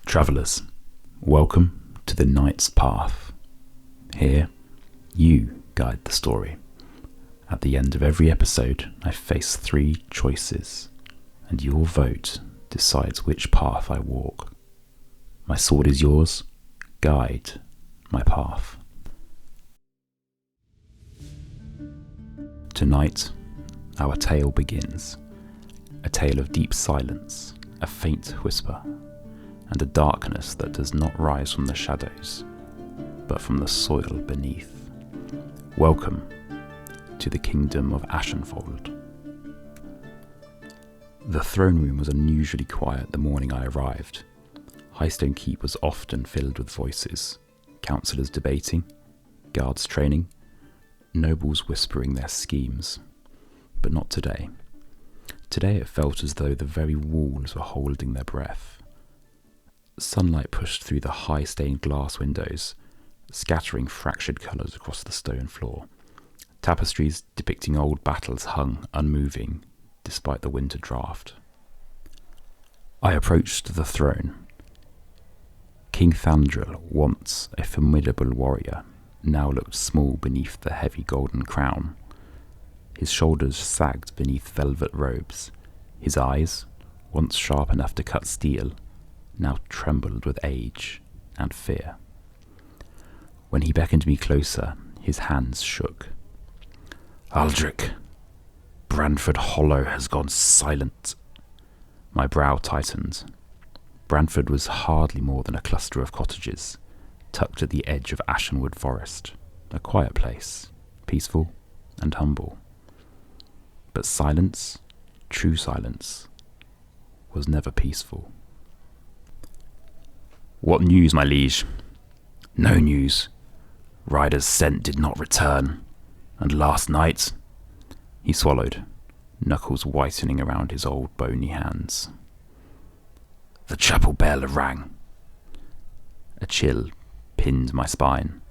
Travellers, welcome to the Knight's Path. Here, you guide the story. At the end of every episode, I face 3 choices, and your vote decides which path I walk. My sword is yours, guide my path. Tonight, our tale begins. A tale of deep silence, a faint whisper, and a darkness that does not rise from the shadows, but from the soil beneath. Welcome to the kingdom of Ashenford. The throne room was unusually quiet the morning I arrived. Highstone Keep was often filled with voices, councillors debating, guards training, nobles whispering their schemes. But not today. Today it felt as though the very walls were holding their breath. Sunlight pushed through the high stained glass windows, scattering fractured colours across the stone floor. Tapestries depicting old battles hung unmoving despite the winter draught. I approached the throne. King Thandril, once a formidable warrior, now looked small beneath the heavy golden crown. His shoulders sagged beneath velvet robes. His eyes, once sharp enough to cut steel, now trembled with age and fear. When he beckoned me closer, his hands shook. "Aldric, Branford Hollow has gone silent." My brow tightened. Branford was hardly more than a cluster of cottages, tucked at the edge of Ashenwood Forest, a quiet place, peaceful and humble. But silence, true silence, was never peaceful. "What news, my liege?" "No news. Riders sent did not return. And last night..." He swallowed, knuckles whitening around his old bony hands. "The chapel bell rang." A chill pinned my spine.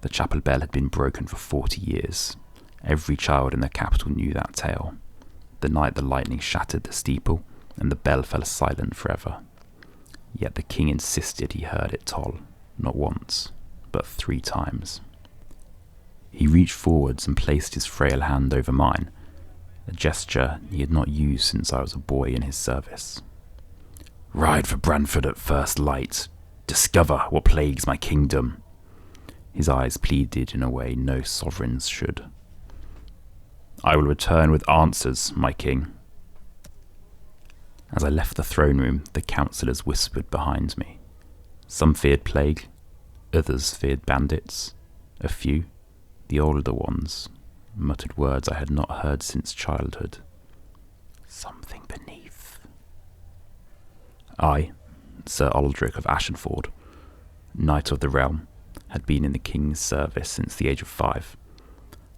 The chapel bell had been broken for 40 years. Every child in the capital knew that tale. The night the lightning shattered the steeple, and the bell fell silent forever. Yet the king insisted he heard it toll, not once, but 3 times. He reached forwards and placed his frail hand over mine, a gesture he had not used since I was a boy in his service. "Ride for Branford at first light. Discover what plagues my kingdom." His eyes pleaded in a way no sovereigns should. "I will return with answers, my king." As I left the throne room, the councillors whispered behind me. Some feared plague, others feared bandits. A few, the older ones, muttered words I had not heard since childhood. Something beneath. I, Sir Aldric of Ashenford, Knight of the Realm, had been in the king's service since the age of 5.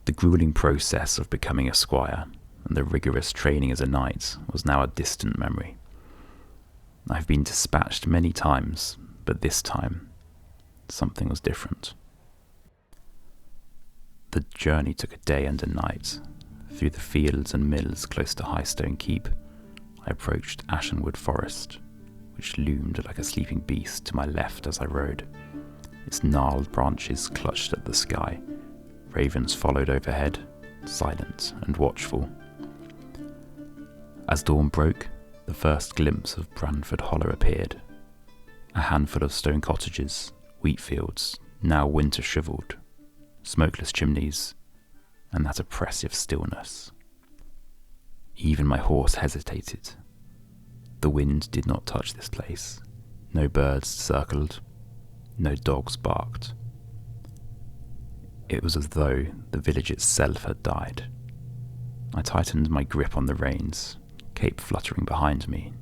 The grueling process of becoming a squire and the rigorous training as a knight was now a distant memory. I have been dispatched many times, but this time, something was different. The journey took a day and a night. Through the fields and mills close to Highstone Keep, I approached Ashenwood Forest, which loomed like a sleeping beast to my left as I rode. Its gnarled branches clutched at the sky. Ravens followed overhead, silent and watchful. As dawn broke, the first glimpse of Branford Hollow appeared. A handful of stone cottages, wheat fields, now winter shriveled, smokeless chimneys, and that oppressive stillness. Even my horse hesitated. The wind did not touch this place. No birds circled, no dogs barked. It was as though the village itself had died. I tightened my grip on the reins, cape fluttering behind me,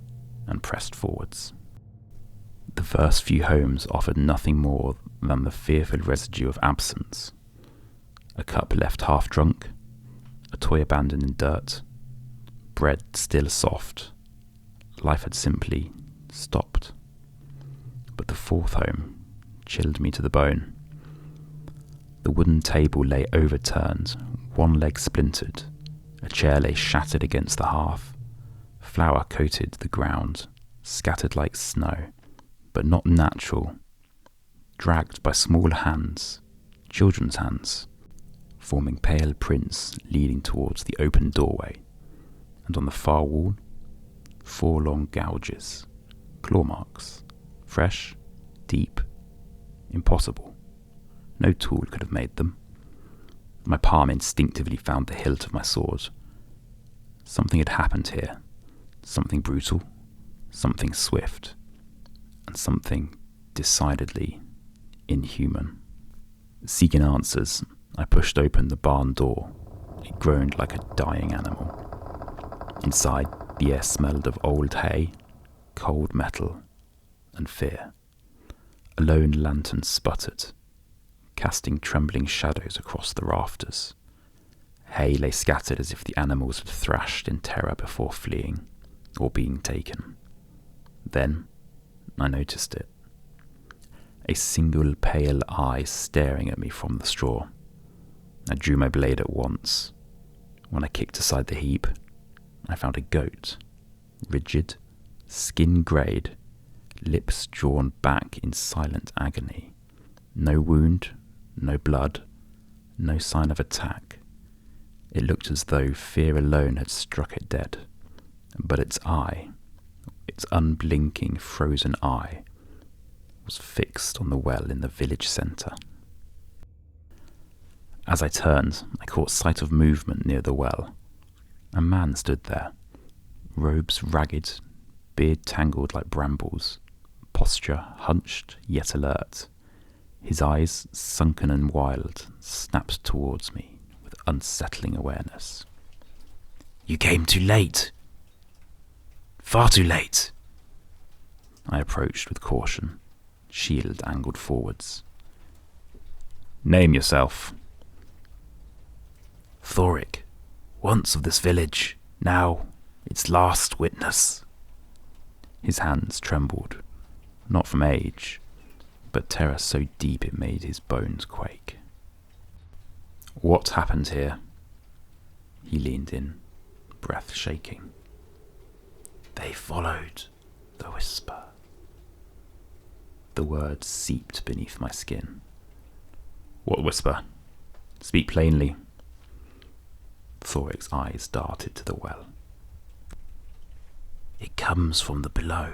and pressed forwards. The first few homes offered nothing more than the fearful residue of absence. A cup left half drunk, a toy abandoned in dirt, bread still soft. Life had simply stopped. But the 4th home chilled me to the bone. The wooden table lay overturned, one leg splintered. A chair lay shattered against the hearth. Flour coated the ground, scattered like snow. but not natural, dragged by small hands, children's hands, forming pale prints leading towards the open doorway, and on the far wall, 4 long gouges, claw marks, fresh, deep, impossible. No tool could have made them. My palm instinctively found the hilt of my sword. Something had happened here, something brutal, something swift, and something decidedly inhuman. Seeking answers, I pushed open the barn door. It groaned like a dying animal. Inside, the air smelled of old hay, cold metal, and fear. A lone lantern sputtered, casting trembling shadows across the rafters. Hay lay scattered as if the animals had thrashed in terror before fleeing or being taken. Then I noticed it. A single pale eye staring at me from the straw. I drew my blade at once. When I kicked aside the heap, I found a goat, rigid, skin-greyed, lips drawn back in silent agony. No wound, no blood, no sign of attack. It looked as though fear alone had struck it dead, but its eye, its unblinking, frozen eye, was fixed on the well in the village centre. As I turned, I caught sight of movement near the well. A man stood there, robes ragged, beard tangled like brambles, posture hunched yet alert. His eyes, sunken and wild, snapped towards me with unsettling awareness. "You came too late. Far too late." I approached with caution, shield angled forwards. "Name yourself." "Thoric, once of this village, now its last witness." His hands trembled, not from age, but terror so deep it made his bones quake. "What happened here?" He leaned in, breath shaking. "They followed the whisper." The words seeped beneath my skin. "What whisper? Speak plainly." Thoric's eyes darted to the well. "It comes from the below.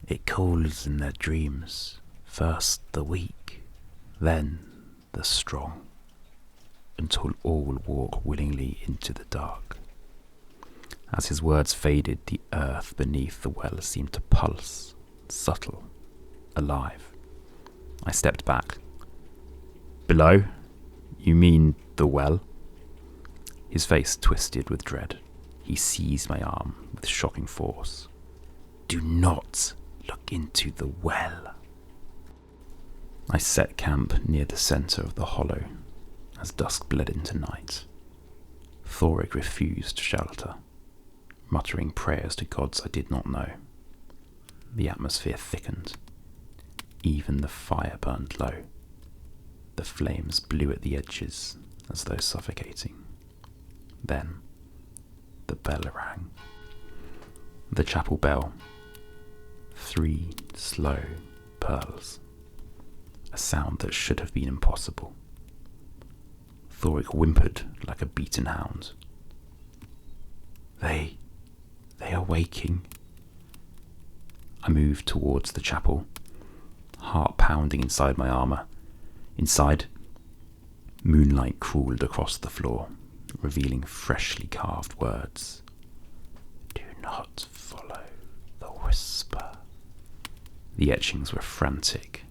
It calls in their dreams, first the weak, then the strong, until all walk willingly into the dark." As his words faded, the earth beneath the well seemed to pulse, subtle, alive. I stepped back. "Below? You mean the well?" His face twisted with dread. He seized my arm with shocking force. "Do not look into the well." I set camp near the centre of the hollow as dusk bled into night. Thoric refused shelter, muttering prayers to gods I did not know. The atmosphere thickened. Even the fire burned low. The flames blew at the edges as though suffocating. Then the bell rang. The chapel bell. 3 slow pearls. A sound that should have been impossible. Thoric whimpered like a beaten hound. They are waking." I moved towards the chapel, heart pounding inside my armour. Inside, moonlight crawled across the floor, revealing freshly carved words. "Do not follow the whisper." The etchings were frantic,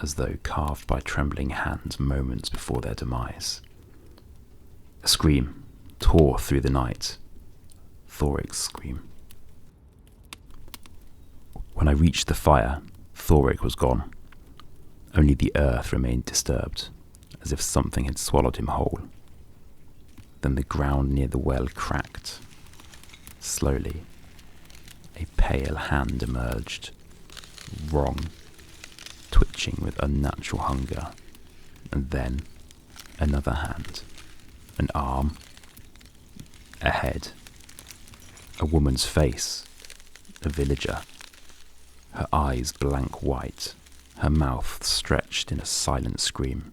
as though carved by trembling hands moments before their demise. A scream tore through the night. Thoric's scream. When I reached the fire, Thoric was gone. Only the earth remained disturbed, as if something had swallowed him whole. Then the ground near the well cracked. Slowly, a pale hand emerged, wrong, twitching with unnatural hunger, and then another hand, an arm, a head, a woman's face, a villager. her eyes blank white, her mouth stretched in a silent scream,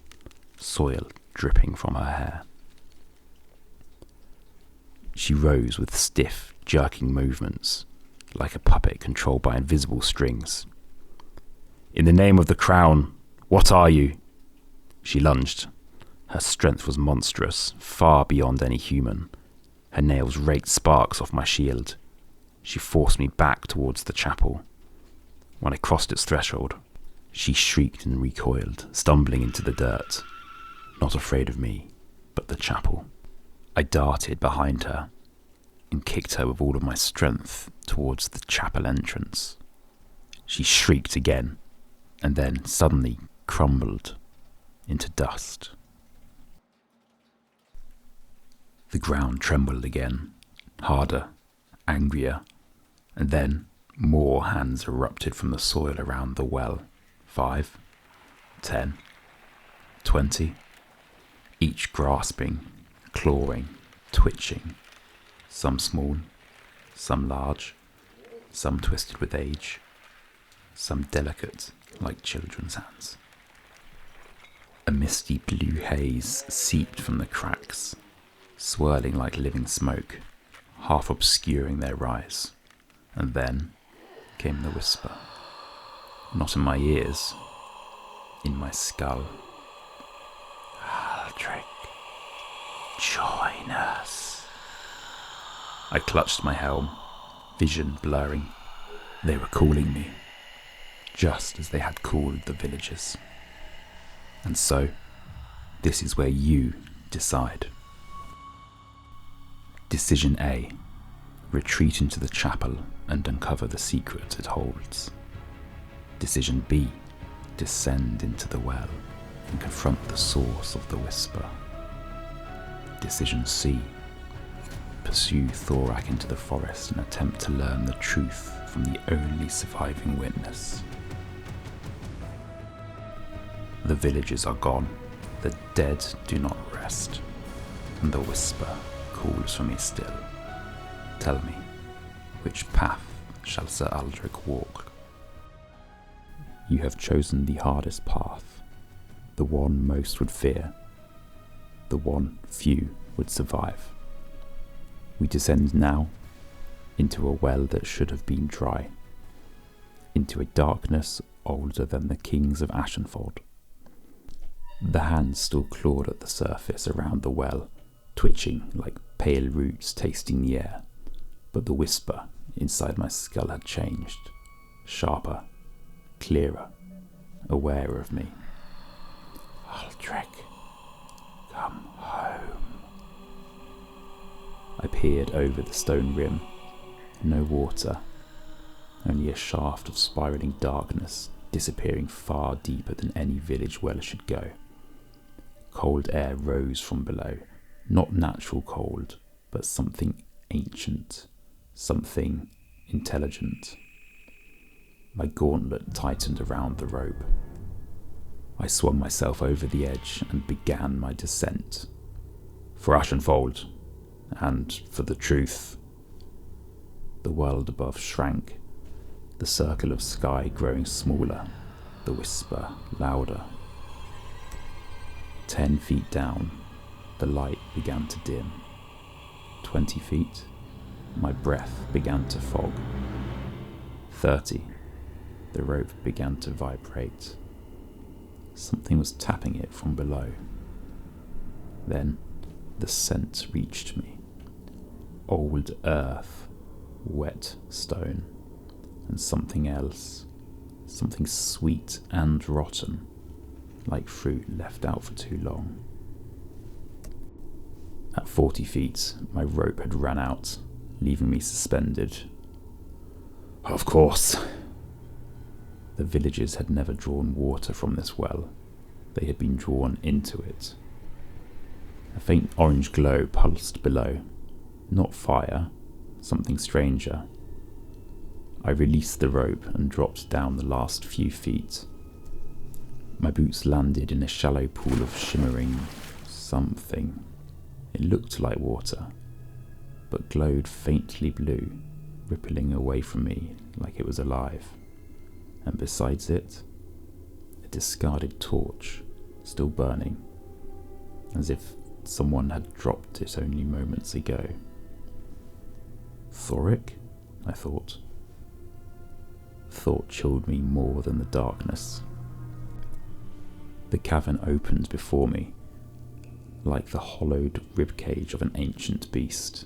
soil dripping from her hair. She rose with stiff, jerking movements, like a puppet controlled by invisible strings. "In the name of the crown, what are you?" She lunged. Her strength was monstrous, far beyond any human. Her nails raked sparks off my shield. She forced me back towards the chapel. When I crossed its threshold, she shrieked and recoiled, stumbling into the dirt, not afraid of me, but the chapel. I darted behind her and kicked her with all of my strength towards the chapel entrance. She shrieked again, and then suddenly crumbled into dust. The ground trembled again, harder, angrier, and then more hands erupted from the soil around the well. 5, 10, 20, each grasping, clawing, twitching, some small, some large, some twisted with age, some delicate like children's hands. A misty blue haze seeped from the cracks, swirling like living smoke, half obscuring their rise. And then came the whisper. Not in my ears, in my skull. "Aldric, join us." I clutched my helm, vision blurring. They were calling me, just as they had called the villagers. And so, this is where you decide. Decision A. Retreat into the chapel and uncover the secret it holds. Decision B. Descend into the well and confront the source of the whisper. Decision C. Pursue Thorak into the forest and attempt to learn the truth from the only surviving witness. The villagers are gone, the dead do not rest, and the whisper calls for me still. Tell me, which path shall Sir Aldric walk? You have chosen the hardest path, the one most would fear, the one few would survive. We descend now into a well that should have been dry, into a darkness older than the kings of Ashenford. The hands still clawed at the surface around the well, twitching like pale roots tasting the air, but the whisper inside my skull had changed, sharper, clearer, aware of me. "Aldric, come home." I peered over the stone rim. No water, only a shaft of spiralling darkness disappearing far deeper than any village well should go. Cold air rose from below, not natural cold, but something ancient, something intelligent. My gauntlet tightened around the rope. I swung myself over the edge and began my descent. For Ashenfold, and for the truth. The world above shrank, the circle of sky growing smaller, the whisper louder. 10 feet down, the light began to dim. 20 feet, my breath began to fog. 30, the rope began to vibrate. Something was tapping it from below. Then the scent reached me. Old earth, wet stone, and something else. Something sweet and rotten, like fruit left out for too long. At 40 feet, my rope had run out, leaving me suspended. Of course. The villagers had never drawn water from this well. They had been drawn into it. A faint orange glow pulsed below. Not fire, something stranger. I released the rope and dropped down the last few feet. My boots landed in a shallow pool of shimmering something. It looked like water, but glowed faintly blue, rippling away from me like it was alive. and besides it, a discarded torch still burning, as if someone had dropped it only moments ago. Thoric? I thought. Thought chilled me more than the darkness. The cavern opened before me, like the hollowed ribcage of an ancient beast.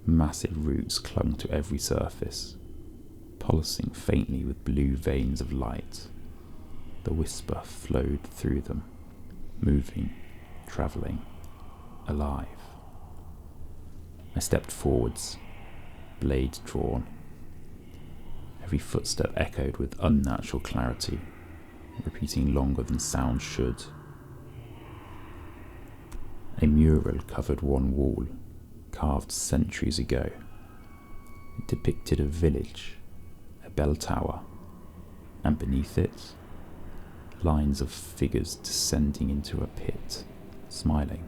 Massive roots clung to every surface, pulsing faintly with blue veins of light. The whisper flowed through them, moving, travelling, alive. I stepped forwards, blade drawn. Every footstep echoed with unnatural clarity, repeating longer than sound should. A mural covered one wall, carved centuries ago. It depicted a village, a bell tower, and beneath it, lines of figures descending into a pit, smiling.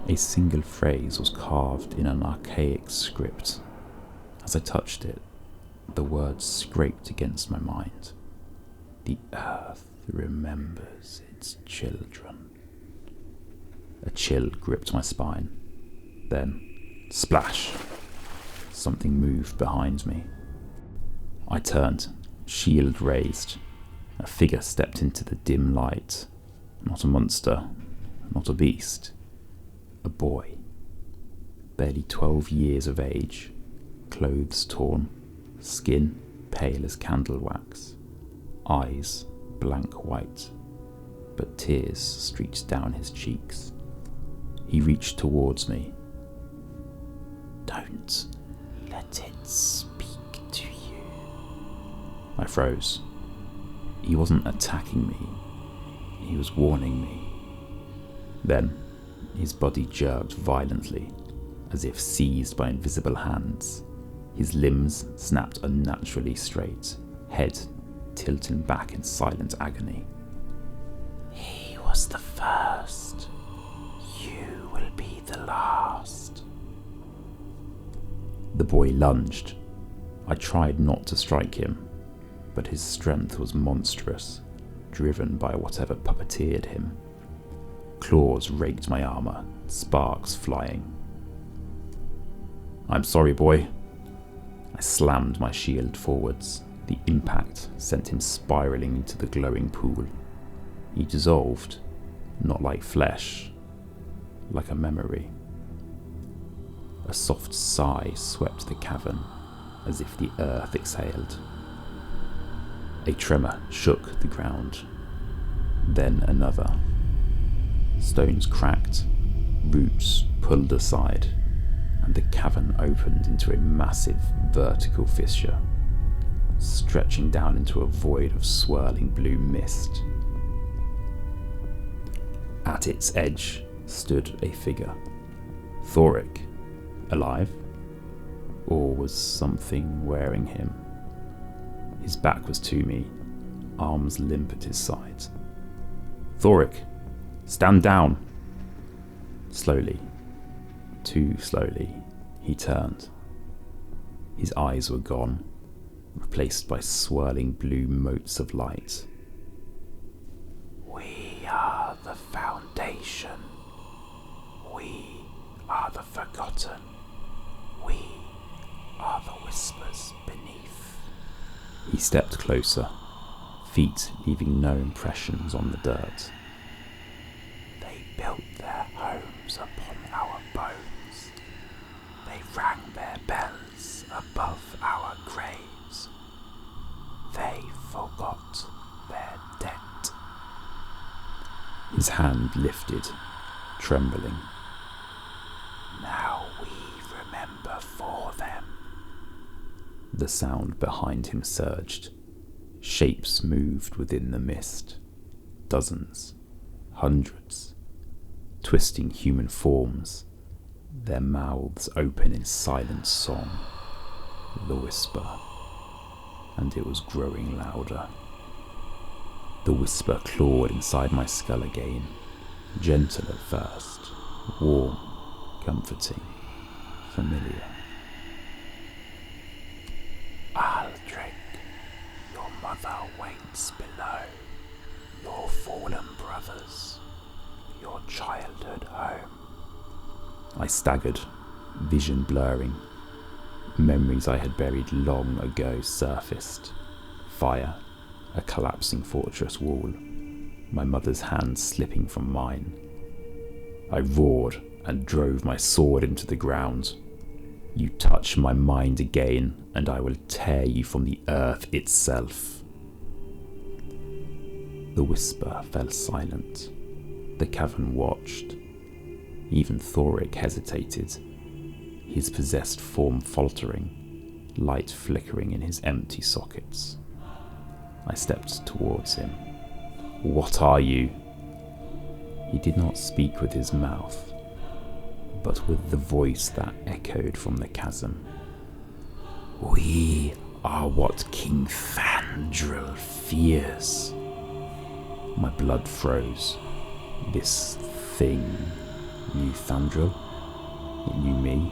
A single phrase was carved in an archaic script. As I touched it, the words scraped against my mind. The earth remembers its children. A chill gripped my spine. Then, splash! Something moved behind me. I turned, shield raised. A figure stepped into the dim light. Not a monster, not a beast. A boy. Barely 12 years of age. Clothes torn. Skin pale as candle wax. Eyes blank white. But tears streaked down his cheeks. He reached towards me. "Don't let it speak to you." I froze. He wasn't attacking me. He was warning me. Then, his body jerked violently, as if seized by invisible hands. His limbs snapped unnaturally straight, head tilting back in silent agony. "He was the first. You will be the last." The boy lunged. I tried not to strike him, but his strength was monstrous, driven by whatever puppeteered him. Claws raked my armor, sparks flying. "I'm sorry, boy." I slammed my shield forwards. The impact sent him spiraling into the glowing pool. He dissolved, not like flesh, like a memory. A soft sigh swept the cavern, as if the earth exhaled. A tremor shook the ground, then another. Stones cracked, roots pulled aside, and the cavern opened into a massive vertical fissure, stretching down into a void of swirling blue mist. At its edge stood a figure. Thoric, alive? Or was something wearing him? His back was to me, arms limp at his sides. "Thoric, stand down!" Slowly, too slowly, he turned. His eyes were gone, replaced by swirling blue motes of light. "We are the foundation. We are the forgotten. We are the whispers beneath." He stepped closer, feet leaving no impressions on the dirt. "They built their homes upon our bones. They rang their bells above our graves. They forgot their debt." His hand lifted, trembling. "Now we remember for them." The sound behind him surged. Shapes moved within the mist. Dozens, hundreds, twisting human forms, their mouths open in silent song. The whisper, and it was growing louder. The whisper clawed inside my skull again, gentle at first, warm, comforting, familiar. "Aldric mother waits below, your fallen brothers, your childhood home. I staggered, vision blurring. Memories I had buried long ago surfaced. Fire, a collapsing fortress wall, my mother's hand slipping from mine. I roared and drove my sword into the ground. You touch my mind again, and I will tear you from the earth itself. The whisper fell silent. The cavern watched. Even Thoric hesitated, his possessed form faltering, light flickering in his empty sockets. I stepped towards him. What are you? He did not speak with his mouth, but with the voice that echoed from the chasm. We are what King Fandral fears. My blood froze. This thing knew Fandral. It knew me.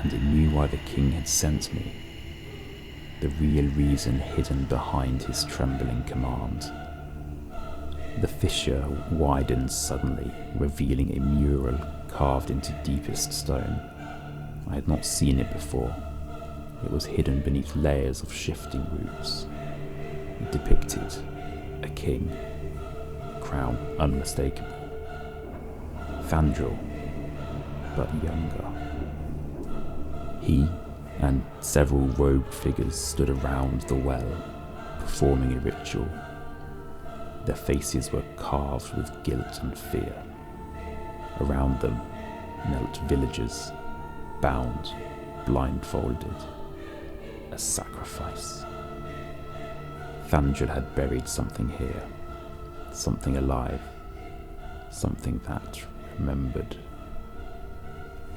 And it knew why the king had sent me. The real reason hidden behind his trembling command. The fissure widened suddenly, revealing a mural carved into deepest stone. I had not seen it before. It was hidden beneath layers of shifting roofs. It depicted a king, crown unmistakable. Fandral, but younger. He and several robed figures stood around the well, performing a ritual. Their faces were carved with guilt and fear. Around them knelt villagers, bound, blindfolded. A sacrifice. Fandral had buried something here, something alive, something that remembered.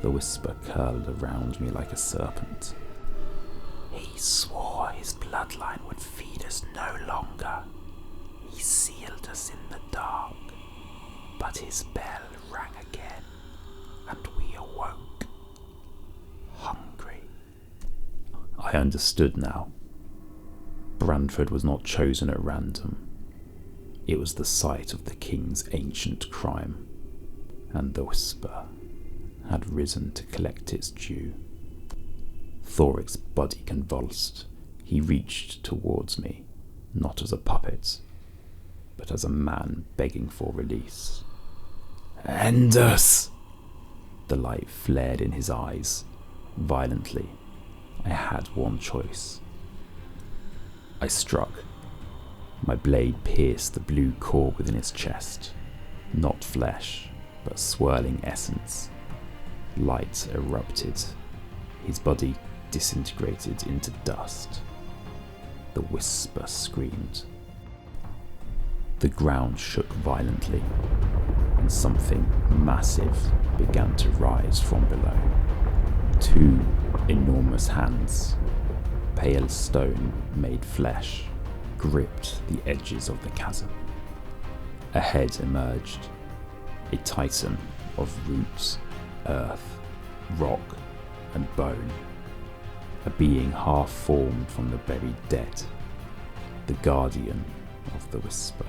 The whisper curled around me like a serpent. He swore his bloodline would feed us no longer. He sealed us in the dark, but his bell rang again, and we awoke, hungry. I understood now. Branford was not chosen at random. It was the site of the king's ancient crime, and the whisper had risen to collect its due. Thoric's body convulsed. He reached towards me, not as a puppet, but as a man begging for release. End us! The light flared in his eyes, violently. I had one choice. I struck. My blade pierced the blue core within his chest. Not flesh, but swirling essence. Light erupted. His body disintegrated into dust. The whisper screamed. The ground shook violently, and something massive began to rise from below. Two enormous hands, pale stone made flesh, gripped the edges of the chasm. A head emerged, a titan of roots, earth, rock, and bone. A being half formed from the buried dead, the guardian of the whisper.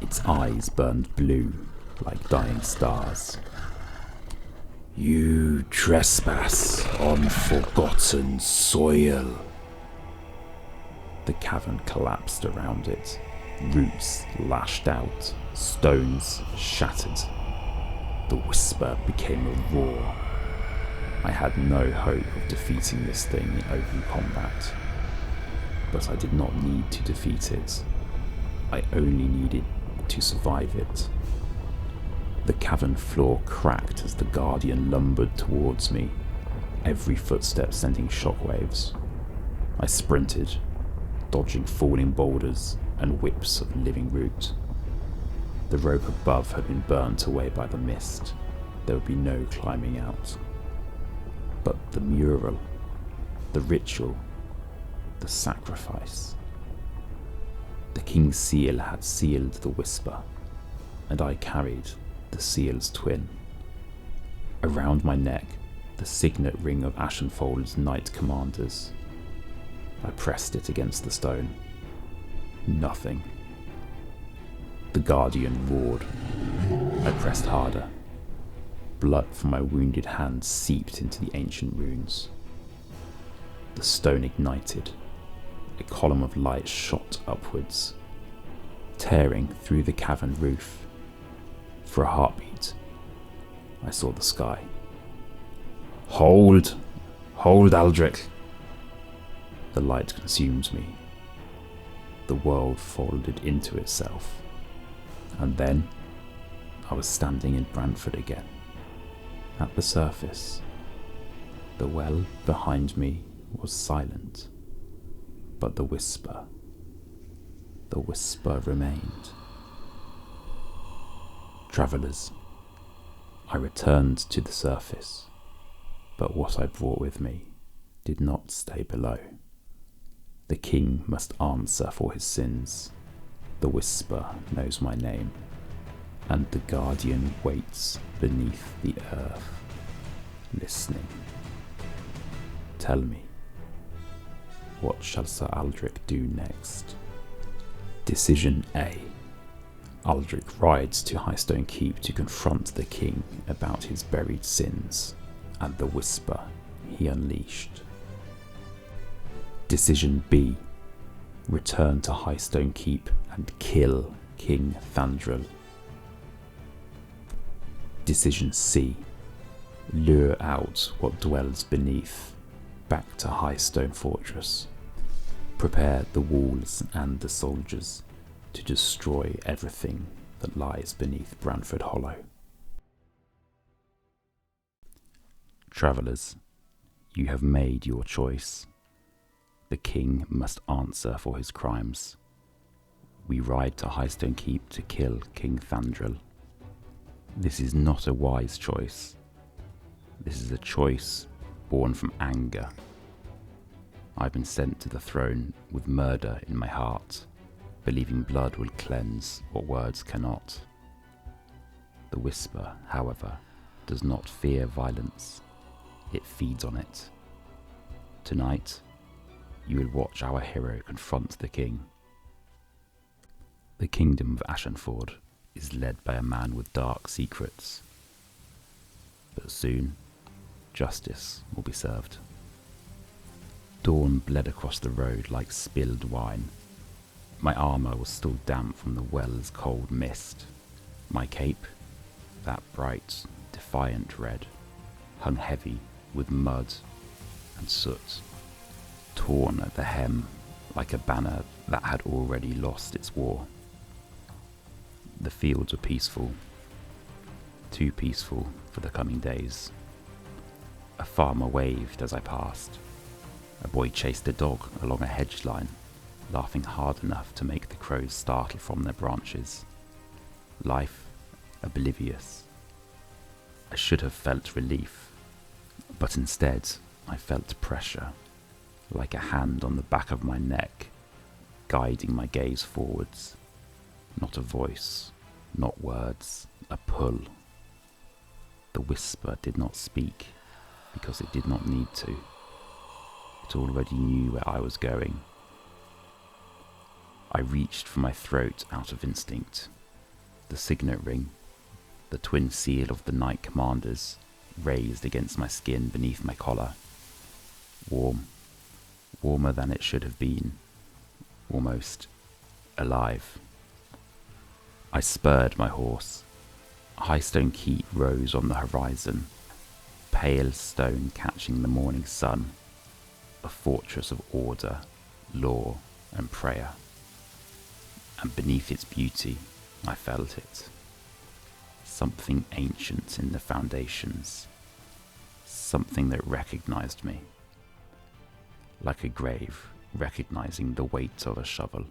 Its eyes burned blue like dying stars. You trespass on forgotten soil. The cavern collapsed around it. Roots lashed out, stones shattered. The whisper became a roar. I had no hope of defeating this thing in open combat. But I did not need to defeat it. I only needed to survive it. The cavern floor cracked as the Guardian lumbered towards me, every footstep sending shockwaves. I sprinted, dodging falling boulders and whips of living root. The rope above had been burnt away by the mist. There would be no climbing out. But the mural, the ritual, the sacrifice. The king's seal had sealed the whisper, and I carried the seal's twin. Around my neck, the signet ring of Ashenfold's knight commanders. I pressed it against the stone. Nothing. The guardian roared. I pressed harder. Blood from my wounded hand seeped into the ancient runes. The stone ignited. A column of light shot upwards, tearing through the cavern roof. For a heartbeat, I saw the sky. Hold! Hold, Aldric! The light consumed me. The world folded into itself. And then, I was standing in Brantford again. At the surface, the well behind me was silent. But the whisper remained. Travellers, I returned to the surface, but what I brought with me did not stay below. The king must answer for his sins. The whisper knows my name, and the guardian waits beneath the earth, listening. Tell me, what shall Sir Aldric do next? Decision A. Aldric rides to Highstone Keep to confront the king about his buried sins and the whisper he unleashed. Decision B. Return to Highstone Keep and kill King Thandril. Decision C. Lure out what dwells beneath, back to Highstone Fortress. Prepare the walls and the soldiers to destroy everything that lies beneath Brantford Hollow. Travellers, you have made your choice. The king must answer for his crimes. We ride to Highstone Keep to kill King Thandril. This is not a wise choice. This is a choice born from anger. I've been sent to the throne with murder in my heart, believing blood will cleanse what words cannot. The whisper, however, does not fear violence. It feeds on it. Tonight, you will watch our hero confront the king. The kingdom of Ashenford is led by a man with dark secrets. But soon, justice will be served. Dawn bled across the road like spilled wine. My armour was still damp from the well's cold mist. My cape, that bright, defiant red, hung heavy with mud and soot, torn at the hem like a banner that had already lost its war. The fields were peaceful, too peaceful for the coming days. A farmer waved as I passed. A boy chased a dog along a hedge line, laughing hard enough to make the crows startle from their branches. Life oblivious. I should have felt relief, but instead I felt pressure, like a hand on the back of my neck, guiding my gaze forwards. Not a voice, not words, a pull. The whisper did not speak because it did not need to. It already knew where I was going. I reached for my throat out of instinct. The signet ring, the twin seal of the Knight Commanders, raised against my skin beneath my collar. Warm, warmer than it should have been, almost alive. I spurred my horse. Highstone Keep rose on the horizon, pale stone catching the morning sun, a fortress of order, law, and prayer. And beneath its beauty, I felt it. Something ancient in the foundations, something that recognized me, like a grave recognizing the weight of a shovel.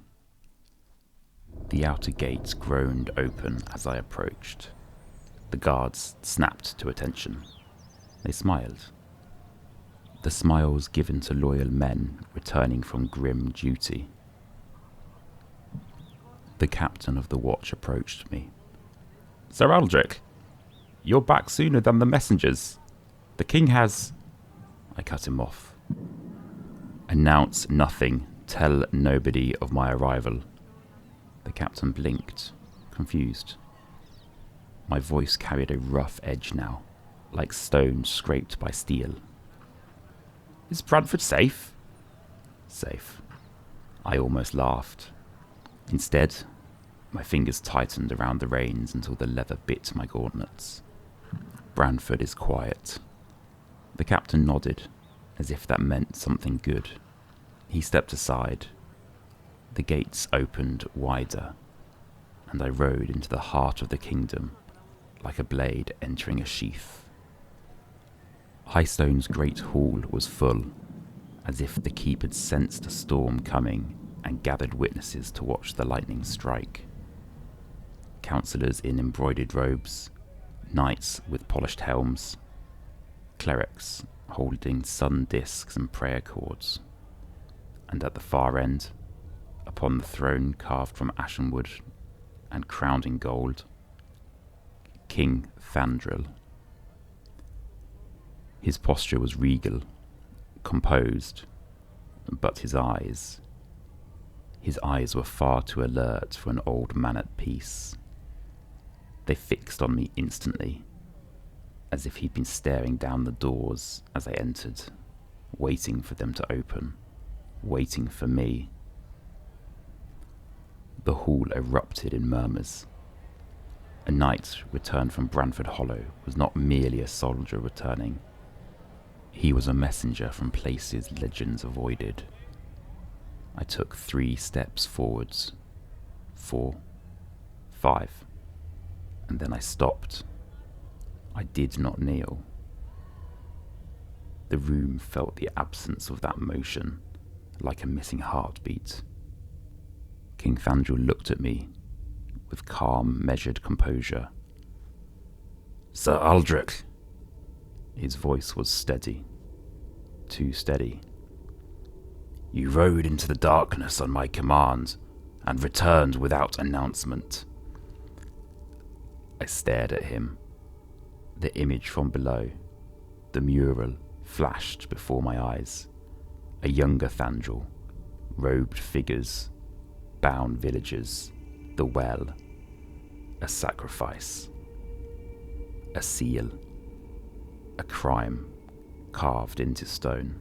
The outer gates groaned open as I approached. The guards snapped to attention. They smiled. The smiles given to loyal men returning from grim duty. The captain of the watch approached me. "Sir Aldric, you're back sooner than the messengers. The king has..." I cut him off. Announce nothing. Tell nobody of my arrival. The captain blinked, confused. My voice carried a rough edge now, like stone scraped by steel. Is Bradford safe? Safe. I almost laughed. Instead, my fingers tightened around the reins until the leather bit my gauntlets. Branford is quiet. The captain nodded, as if that meant something good. He stepped aside. The gates opened wider, and I rode into the heart of the kingdom, like a blade entering a sheath. Highstone's great hall was full, as if the keep had sensed a storm coming and gathered witnesses to watch the lightning strike. Councillors in embroidered robes, knights with polished helms, clerics holding sun discs and prayer cords, and at the far end, upon the throne carved from ashenwood and crowned in gold, King Thandril. His posture was regal, composed, but his eyes were far too alert for an old man at peace. They fixed on me instantly, as if he'd been staring down the doors as I entered, waiting for them to open, waiting for me. The hall erupted in murmurs. A knight returned from Branford Hollow was not merely a soldier returning. He was a messenger from places legends avoided. I took 3 steps forwards, 4, 5, and then I stopped. I did not kneel. The room felt the absence of that motion, like a missing heartbeat. King Thandril looked at me with calm, measured composure. Sir Aldric. His voice was steady, too steady. You rode into the darkness on my command and returned without announcement. I stared at him. The image from below, the mural, flashed before my eyes. A younger Thandril, robed figures, bound villagers, the well, a sacrifice, a seal, a crime carved into stone.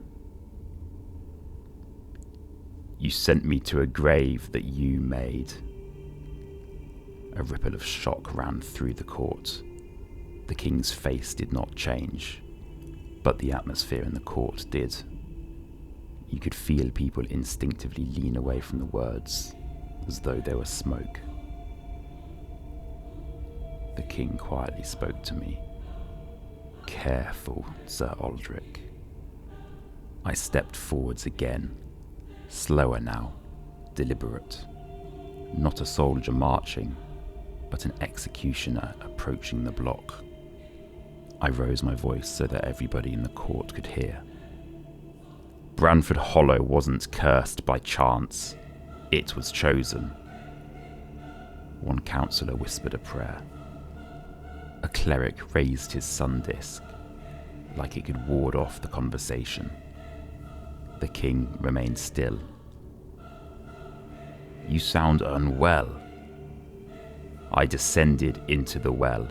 You sent me to a grave that you made. A ripple of shock ran through the court. The king's face did not change, but the atmosphere in the court did. You could feel people instinctively lean away from the words, as though there was smoke. The king quietly spoke to me. Careful, Sir Aldric. I stepped forwards again, slower now, deliberate. Not a soldier marching, but an executioner approaching the block. I rose my voice so that everybody in the court could hear. Branford Hollow wasn't cursed by chance. It was chosen. One councillor whispered a prayer. A cleric raised his sun disk, like it could ward off the conversation. The king remained still. You sound unwell. I descended into the well.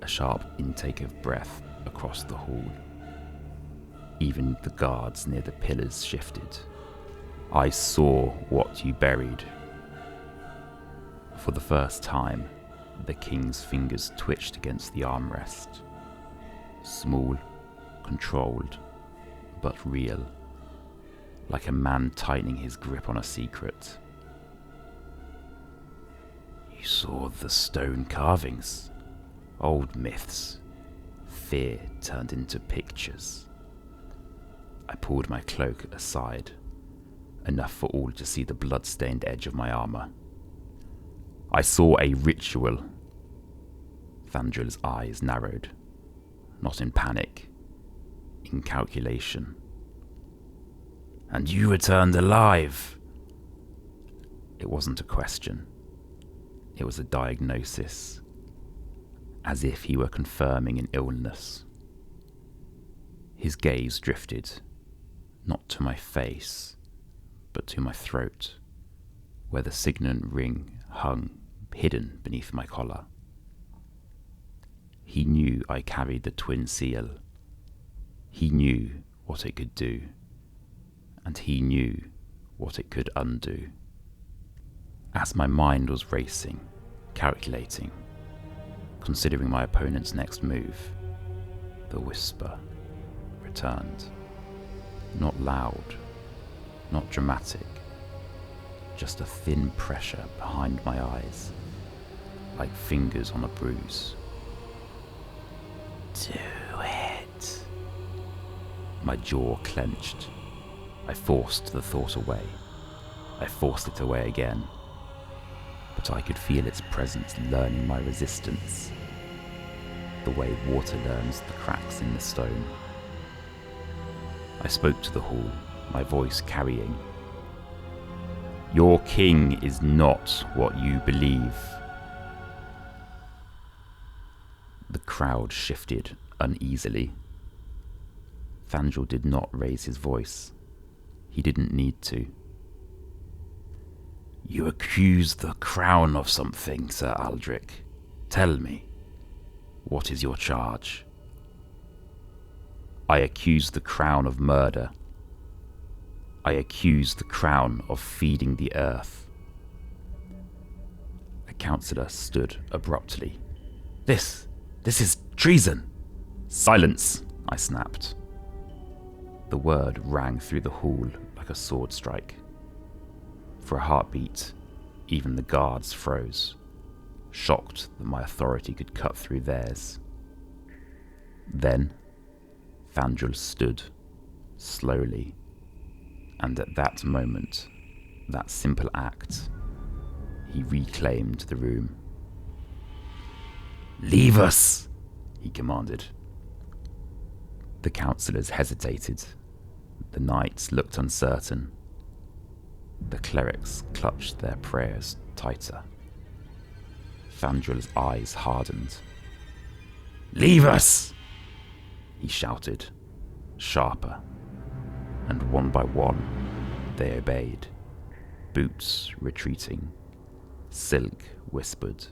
A sharp intake of breath across the hall. Even the guards near the pillars shifted. I saw what you buried. For the first time, the king's fingers twitched against the armrest. Small, controlled, but real. Like a man tightening his grip on a secret. You saw the stone carvings. Old myths. Fear turned into pictures. I pulled my cloak aside, enough for all to see the blood-stained edge of my armour. I saw a ritual. Thandril's eyes narrowed, not in panic, in calculation. And you returned alive. It wasn't a question. It was a diagnosis, as if he were confirming an illness. His gaze drifted, not to my face, but to my throat, where the signet ring hung hidden beneath my collar. He knew I carried the twin seal. He knew what it could do, and he knew what it could undo. As my mind was racing, calculating, considering my opponent's next move, the whisper returned. Not loud, not dramatic, just a thin pressure behind my eyes, like fingers on a bruise. Do it. My jaw clenched. I forced the thought away. I forced it away again. But I could feel its presence learning my resistance, the way water learns the cracks in the stone. I spoke to the hall, my voice carrying. Your king is not what you believe. The crowd shifted uneasily. Fandral did not raise his voice. He didn't need to. You accuse the crown of something, Sir Aldric. Tell me, what is your charge? I accuse the crown of murder. I accuse the crown of feeding the earth. A councillor stood abruptly. This is treason! Silence, I snapped. The word rang through the hall like a sword strike. For a heartbeat, even the guards froze, shocked that my authority could cut through theirs. Then, Fandral stood, slowly, and at that moment, that simple act, he reclaimed the room. Leave us, he commanded. The councillors hesitated. The knights looked uncertain. The clerics clutched their prayers tighter. Fandral's eyes hardened. Leave us! He shouted, sharper, and one by one they obeyed, boots retreating, silk whispered,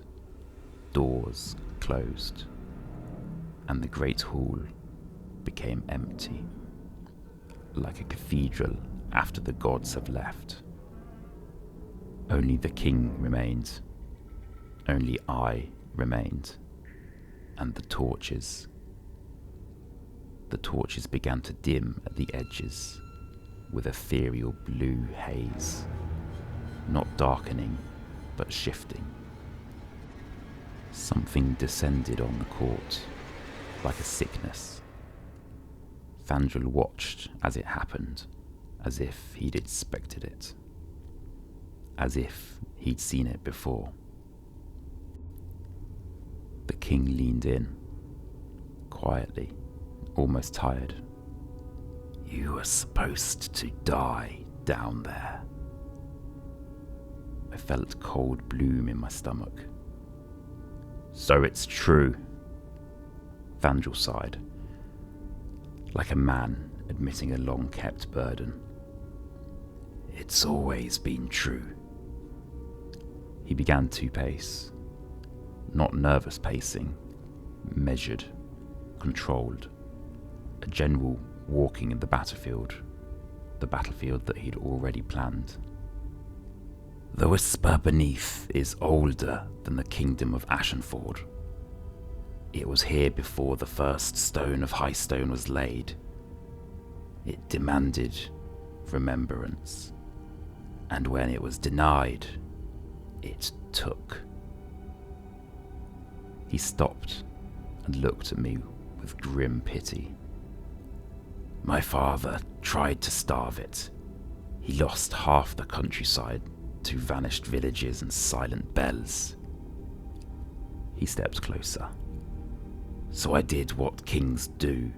doors closed, and the great hall became empty, like a cathedral after the gods have left. Only the king remained, only I remained, and the torches. The torches began to dim at the edges with ethereal blue haze, not darkening, but shifting. Something descended on the court, like a sickness. Fandral watched as it happened, as if he'd expected it, as if he'd seen it before. The king leaned in, quietly, almost tired. You were supposed to die down there. I felt cold bloom in my stomach. So it's true. Fandral sighed, like a man admitting a long-kept burden. It's always been true. He began to pace, not nervous pacing, measured, controlled, a general walking in the battlefield that he'd already planned. The whisper beneath is older than the kingdom of Ashenford. It was here before the first stone of Highstone was laid. It demanded remembrance, and when it was denied, it took. He stopped and looked at me with grim pity. My father tried to starve it. He lost half the countryside to vanished villages and silent bells. He stepped closer. So I did what kings do.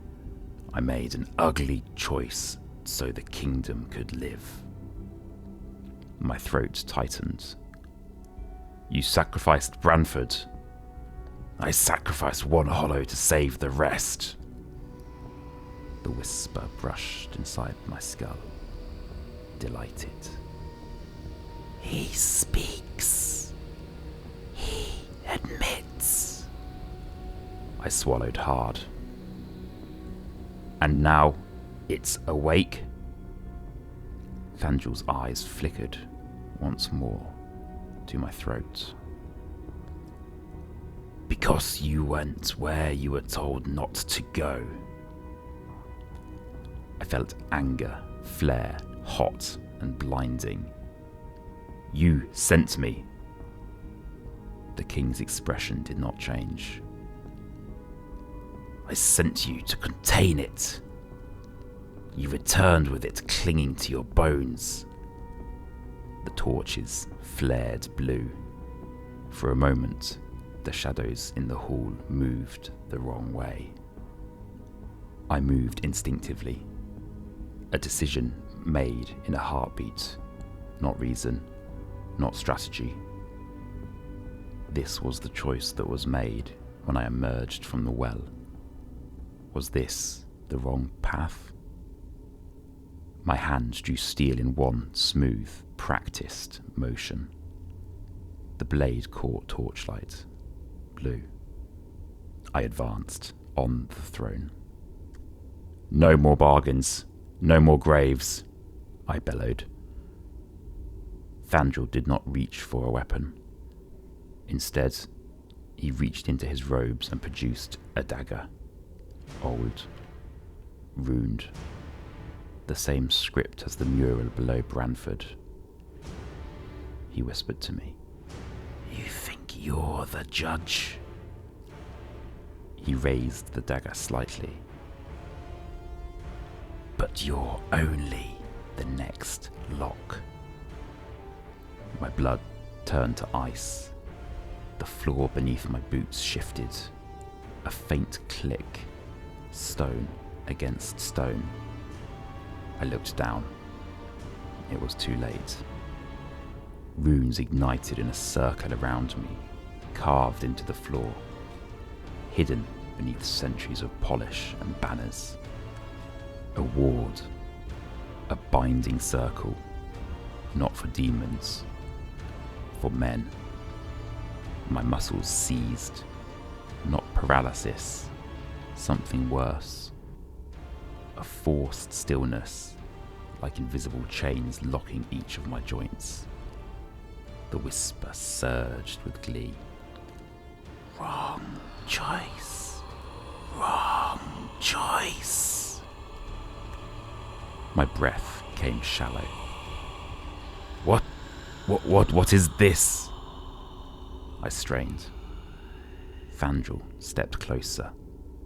I made an ugly choice so the kingdom could live. My throat tightened. You sacrificed Branford. I sacrificed one hollow to save the rest. The whisper brushed inside my skull, delighted. He speaks. He admits. I swallowed hard. And now it's awake? Thandril's eyes flickered once more to my throat. Because you went where you were told not to go. I felt anger flare, hot and blinding. You sent me. The king's expression did not change. I sent you to contain it. You returned with it clinging to your bones. The torches flared blue. For a moment, the shadows in the hall moved the wrong way. I moved instinctively. A decision made in a heartbeat, not reason, not strategy. This was the choice that was made when I emerged from the well. Was this the wrong path? My hands drew steel in one smooth, practiced motion. The blade caught torchlight, blue. I advanced on the throne. No more bargains, no more graves, I bellowed. Thandril did not reach for a weapon. Instead, he reached into his robes and produced a dagger. Old, runed, the same script as the mural below Branford. He whispered to me, You think you're the judge? He raised the dagger slightly. But you're only the next lock. My blood turned to ice. The floor beneath my boots shifted. A faint click, stone against stone. I looked down. It was too late. Runes ignited in a circle around me, carved into the floor, hidden beneath centuries of polish and banners. A ward, a binding circle, not for demons, for men. My muscles seized, not paralysis, something worse. A forced stillness, like invisible chains locking each of my joints. The whisper surged with glee. Wrong choice. Wrong choice. My breath came shallow. What is this? I strained. Thandril stepped closer,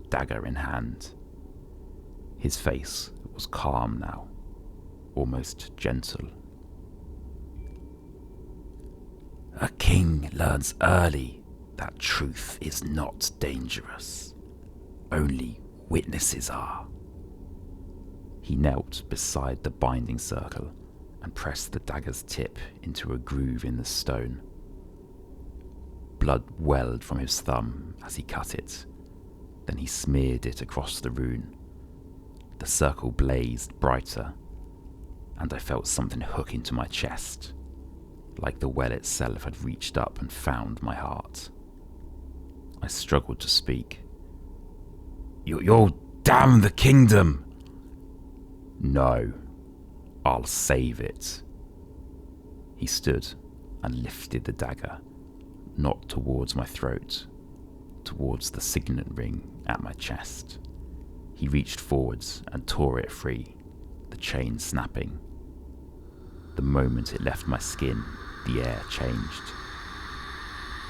dagger in hand. His face was calm now, almost gentle. A king learns early that truth is not dangerous. Only witnesses are. He knelt beside the binding circle and pressed the dagger's tip into a groove in the stone. Blood welled from his thumb as he cut it. Then he smeared it across the rune. The circle blazed brighter, and I felt something hook into my chest, like the well itself had reached up and found my heart. I struggled to speak. You'll damn the kingdom! No, I'll save it. He stood and lifted the dagger, not towards my throat, towards the signet ring at my chest. He reached forwards and tore it free, the chain snapping. The moment it left my skin, the air changed.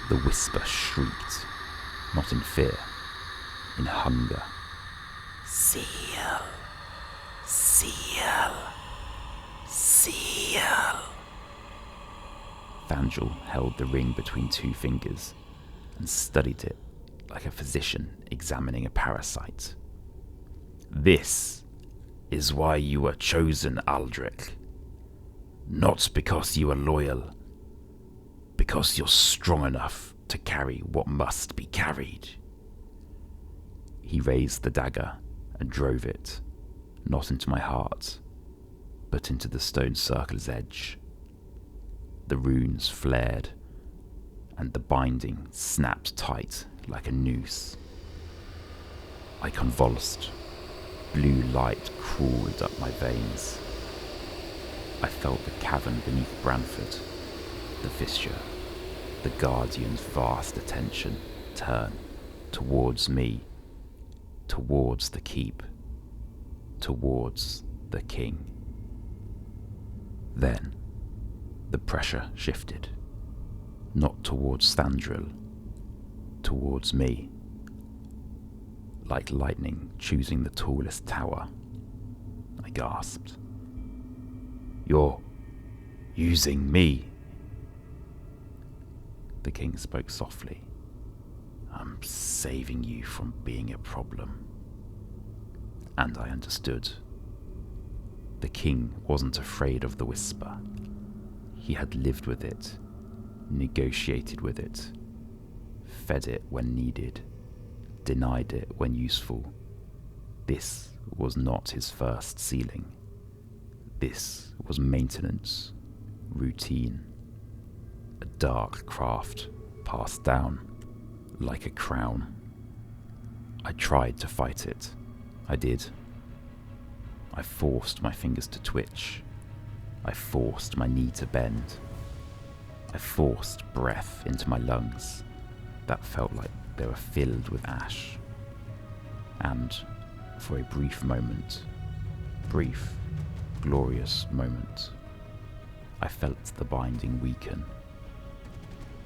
The whisper shrieked, not in fear, in hunger. Seal! Seal! Seal! Thandril held the ring between two fingers and studied it like a physician examining a parasite. This is why you were chosen, Aldric. Not because you are loyal, because you're strong enough to carry what must be carried. He raised the dagger and drove it, not into my heart, but into the stone circle's edge. The runes flared, and the binding snapped tight like a noose. I convulsed. Blue light crawled up my veins. I felt the cavern beneath Branford, the fissure, the Guardian's vast attention turn towards me, towards the keep, towards the king. Then the pressure shifted, not towards Thandril, towards me. Like lightning choosing the tallest tower, I gasped. "You're using me." The king spoke softly. "I'm saving you from being a problem." And I understood. The king wasn't afraid of the whisper. He had lived with it, negotiated with it, fed it when needed, denied it when useful. This was not his first ceiling. This was maintenance, routine, a dark craft passed down like a crown. I tried to fight it. I did. I forced my fingers to twitch. I forced my knee to bend. I forced breath into my lungs that felt like they were filled with ash. And for a brief moment, brief, glorious moment, I felt the binding weaken.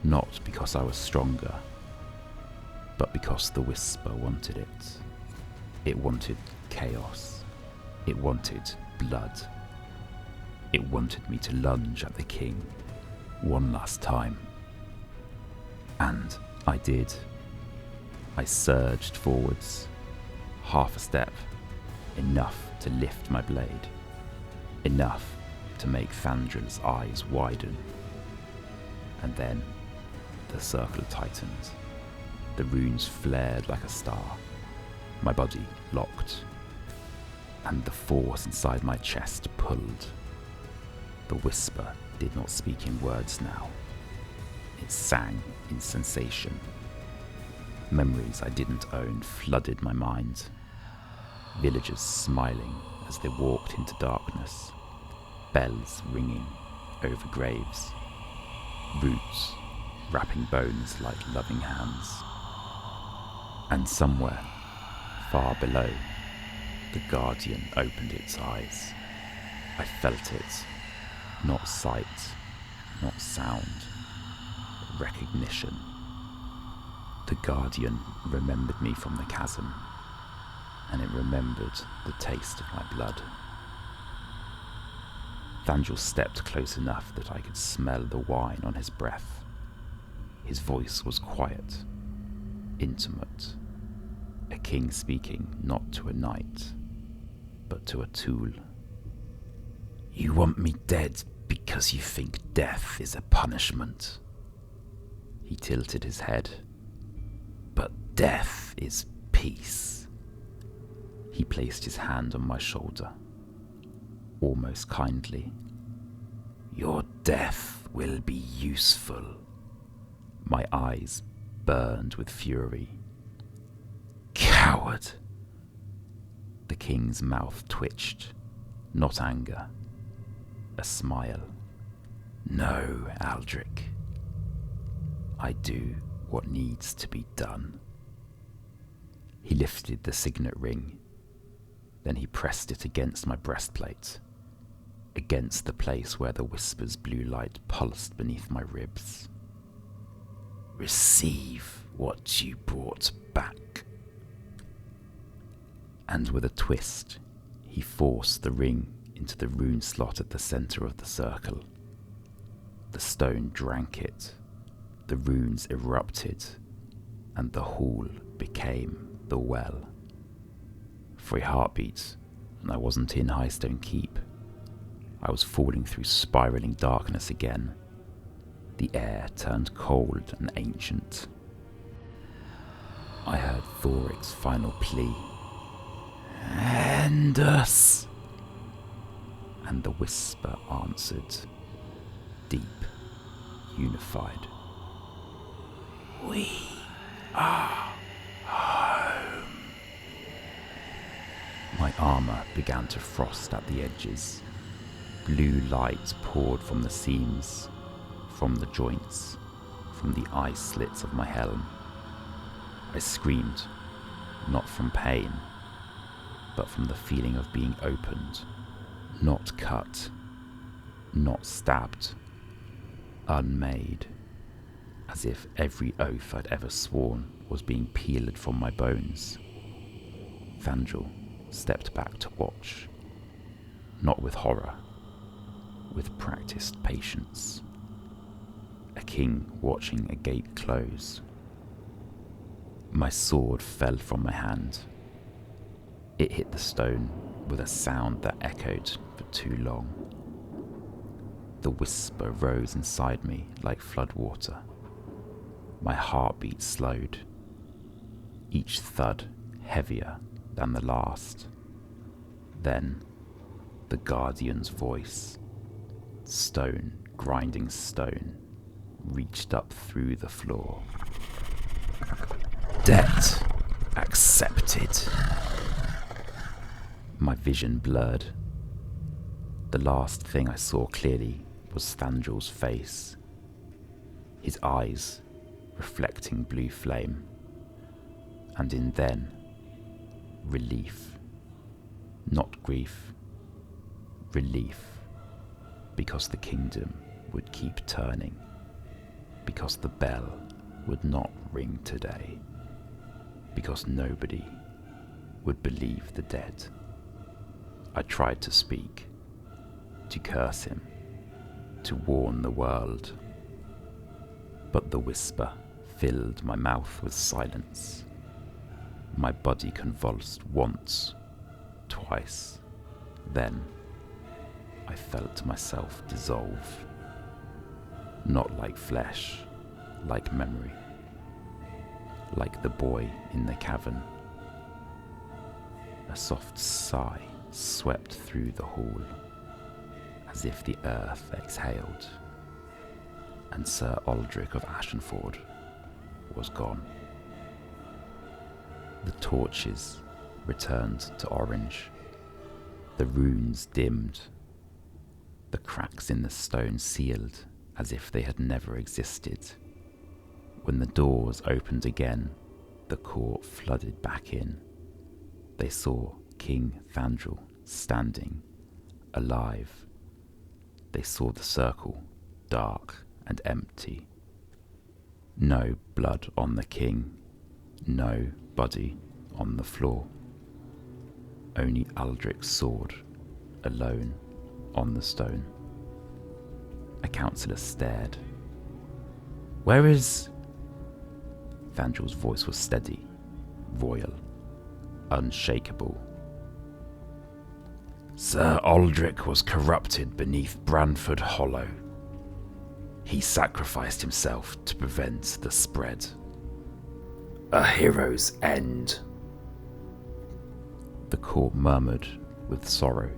Not because I was stronger, but because the whisper wanted it. It wanted chaos. It wanted blood. It wanted me to lunge at the king one last time. And I did. I surged forwards, half a step, enough to lift my blade, enough to make Thandril's eyes widen. And then the circle tightened. The runes flared like a star. My body locked, and the force inside my chest pulled. The whisper did not speak in words now. It sang in sensation. Memories I didn't own flooded my mind. Villagers smiling as they walked into darkness. Bells ringing over graves. Roots wrapping bones like loving hands. And somewhere, far below, the Guardian opened its eyes. I felt it. Not sight, not sound. Recognition. The Guardian remembered me from the chasm, and it remembered the taste of my blood. Thandril stepped close enough that I could smell the wine on his breath. His voice was quiet, intimate, a king speaking not to a knight, but to a tool. "You want me dead because you think death is a punishment." He tilted his head. "But death is peace." He placed his hand on my shoulder, almost kindly. "Your death will be useful." My eyes burned with fury. "Coward!" The king's mouth twitched, not anger, a smile. "No, Aldric. I do what needs to be done." He lifted the signet ring. Then he pressed it against my breastplate, against the place where the whisper's blue light pulsed beneath my ribs. "Receive what you brought back." And with a twist, he forced the ring into the rune slot at the center of the circle. The stone drank it, the runes erupted, and the hall became the well. For a heartbeat, and I wasn't in Highstone Keep. I was falling through spiraling darkness again. The air turned cold and ancient. I heard Thoric's final plea. "End us." And the whisper answered, deep, unified, "We are home." My armour began to frost at the edges. Blue light poured from the seams, from the joints, from the eye slits of my helm. I screamed, not from pain, but from the feeling of being opened, not cut, not stabbed, unmade, as if every oath I'd ever sworn was being peeled from my bones. Thandril stepped back to watch, not with horror, with practiced patience. A king watching a gate close. My sword fell from my hand. It hit the stone with a sound that echoed for too long. The whisper rose inside me like floodwater. My heartbeat slowed, each thud heavier than the last. Then, the guardian's voice, stone grinding stone, reached up through the floor. "Debt accepted." My vision blurred. The last thing I saw clearly was Thandril's face, his eyes reflecting blue flame, and in then, relief, not grief, relief, because the kingdom would keep turning, because the bell would not ring today, because nobody would believe the dead. I tried to speak, to curse him, to warn the world, but the whisper filled my mouth with silence. My body convulsed once, twice, then I felt myself dissolve, not like flesh, like memory, like the boy in the cavern. A soft sigh swept through the hall, as if the earth exhaled, and Sir Aldric of Ashenford was gone. The torches returned to orange, the runes dimmed, the cracks in the stone sealed as if they had never existed. When the doors opened again, the court flooded back in. They saw King Thandril standing, alive. They saw the circle, dark and empty. No blood on the king, no body on the floor. Only Aldric's sword, alone on the stone. A councillor stared. "Where is..." Thandril's voice was steady, royal, unshakable. "Sir Aldric was corrupted beneath Branford Hollow. He sacrificed himself to prevent the spread. A hero's end." The court murmured with sorrow.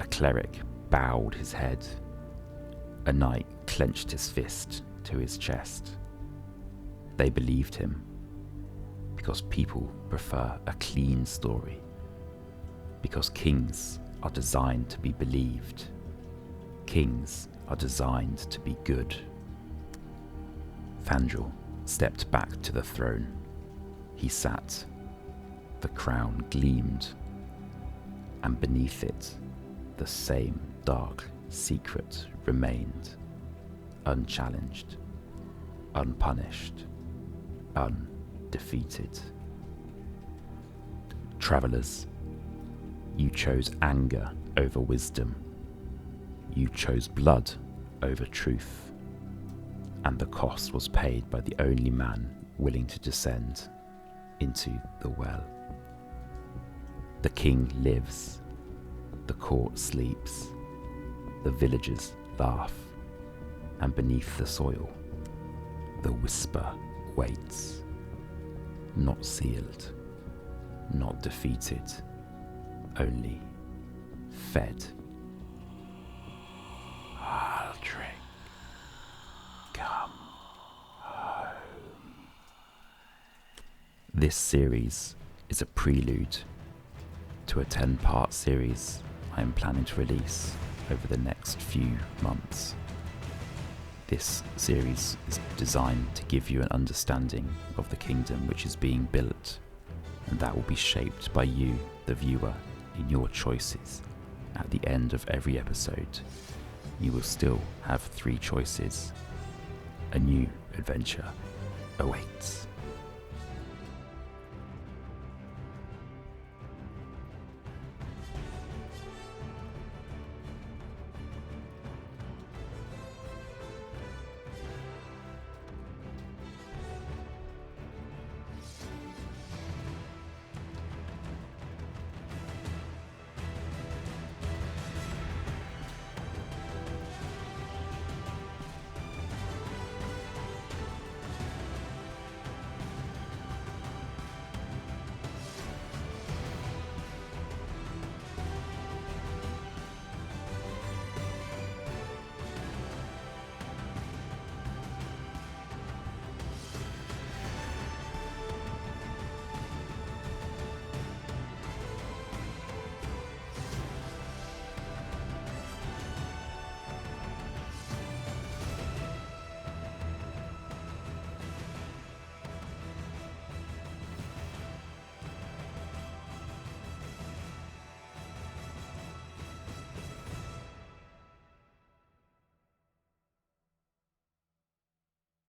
A cleric bowed his head. A knight clenched his fist to his chest. They believed him, because people prefer a clean story, because kings are designed to be believed. Kings are designed to be good. Thandril stepped back to the throne. He sat. The crown gleamed, and beneath it, the same dark secret remained, unchallenged, unpunished, undefeated. Travellers, you chose anger over wisdom. You chose blood over truth, and the cost was paid by the only man willing to descend into the well. The king lives, the court sleeps, the villagers laugh, and beneath the soil, the whisper waits, not sealed, not defeated, only fed. Aldric, come home. This series is a prelude to a 10-part series I am planning to release over the next few months. This series is designed to give you an understanding of the kingdom which is being built, and that will be shaped by you, the viewer, in your choices. At the end of every episode, you will still have 3 choices. A new adventure awaits.